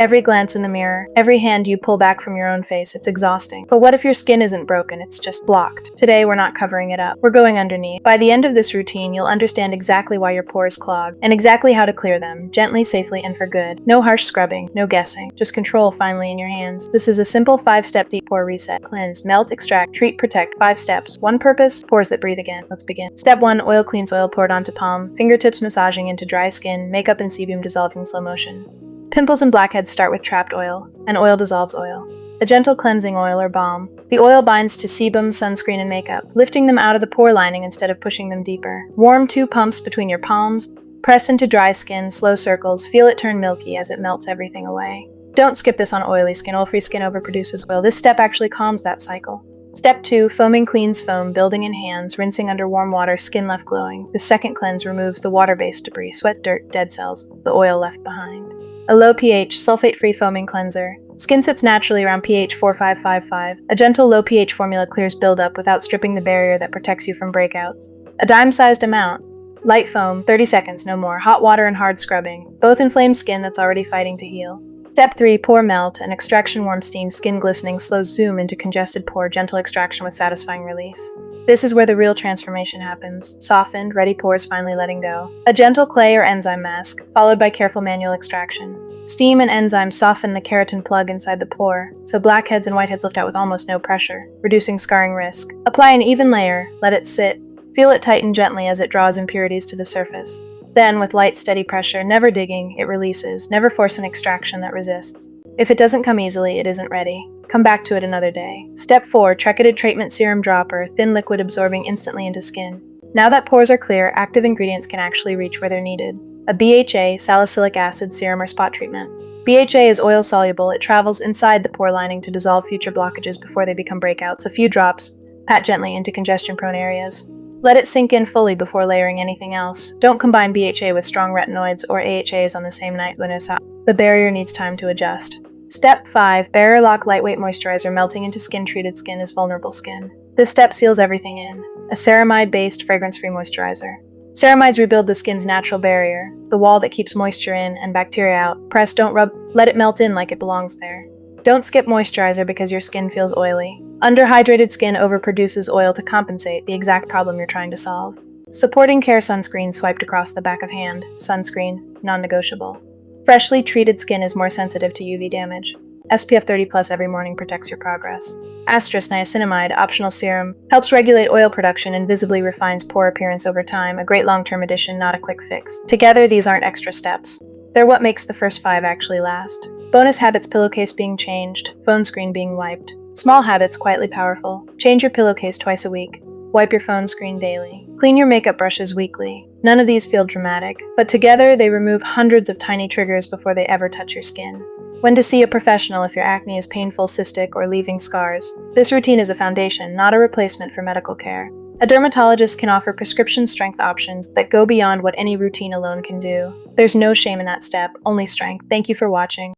Every glance in the mirror, every hand you pull back from your own face, it's exhausting. But what if your skin isn't broken, it's just blocked? Today, we're not covering it up. We're going underneath. By the end of this routine, you'll understand exactly why your pores clog, and exactly how to clear them, gently, safely, and for good. No harsh scrubbing, no guessing. Just control finally in your hands. This is a simple 5-step deep pore reset. Cleanse, melt, extract, treat, protect. 5 steps. One purpose, pores that breathe again. Let's begin. Step 1, oil cleans oil poured onto palm, fingertips massaging into dry skin, makeup and sebum dissolving in slow motion. Pimples and blackheads start with trapped oil, and oil dissolves oil. A gentle cleansing oil or balm. The oil binds to sebum, sunscreen, and makeup, lifting them out of the pore lining instead of pushing them deeper. Warm 2 pumps between your palms. Press into dry skin, slow circles, feel it turn milky as it melts everything away. Don't skip this on oily skin. Oil-free skin overproduces oil. This step actually calms that cycle. Step 2, foaming cleans foam, building in hands, rinsing under warm water, skin left glowing. The second cleanse removes the water-based debris, sweat, dirt, dead cells, the oil left behind. A low pH, sulfate-free foaming cleanser. Skin sits naturally around pH 4.555. A gentle low pH formula clears buildup without stripping the barrier that protects you from breakouts. A dime-sized amount. Light foam, 30 seconds, no more. Hot water and hard scrubbing. Both inflame skin that's already fighting to heal. Step 3, pore melt, and extraction warm steam, skin glistening, slow zoom into congested pore, gentle extraction with satisfying release. This is where the real transformation happens. Softened, ready pores finally letting go. A gentle clay or enzyme mask, followed by careful manual extraction. Steam and enzymes soften the keratin plug inside the pore, so blackheads and whiteheads lift out with almost no pressure, reducing scarring risk. Apply an even layer, let it sit. Feel it tighten gently as it draws impurities to the surface. Then, with light, steady pressure, never digging, it releases. Never force an extraction that resists. If it doesn't come easily, it isn't ready. Come back to it another day. Step 4, Trecated Treatment Serum Dropper, thin liquid absorbing instantly into skin. Now that pores are clear, active ingredients can actually reach where they're needed. A BHA, salicylic acid serum or spot treatment. BHA is oil-soluble. It travels inside the pore lining to dissolve future blockages before they become breakouts. A few drops, pat gently into congestion-prone areas. Let it sink in fully before layering anything else. Don't combine BHA with strong retinoids or AHAs on the same night when it's hot. The barrier needs time to adjust. Step 5, Barrier Lock Lightweight Moisturizer melting into skin-treated skin is vulnerable skin. This step seals everything in. A ceramide-based fragrance-free moisturizer. Ceramides rebuild the skin's natural barrier, the wall that keeps moisture in and bacteria out. Press, don't rub, let it melt in like it belongs there. Don't skip moisturizer because your skin feels oily. Underhydrated skin overproduces oil to compensate the exact problem you're trying to solve. Supporting care sunscreen swiped across the back of hand. Sunscreen, non-negotiable. Freshly treated skin is more sensitive to UV damage. SPF 30+ every morning protects your progress. Asterisk niacinamide, optional serum, helps regulate oil production and visibly refines pore appearance over time, a great long-term addition, not a quick fix. Together, these aren't extra steps. They're what makes the first 5 actually last. Bonus habits: pillowcase being changed, phone screen being wiped. Small habits, quietly powerful. Change your pillowcase twice a week. Wipe your phone screen daily. Clean your makeup brushes weekly. None of these feel dramatic, but together they remove hundreds of tiny triggers before they ever touch your skin. When to see a professional if your acne is painful, cystic, or leaving scars. This routine is a foundation, not a replacement for medical care. A dermatologist can offer prescription strength options that go beyond what any routine alone can do. There's no shame in that step, only strength. Thank you for watching.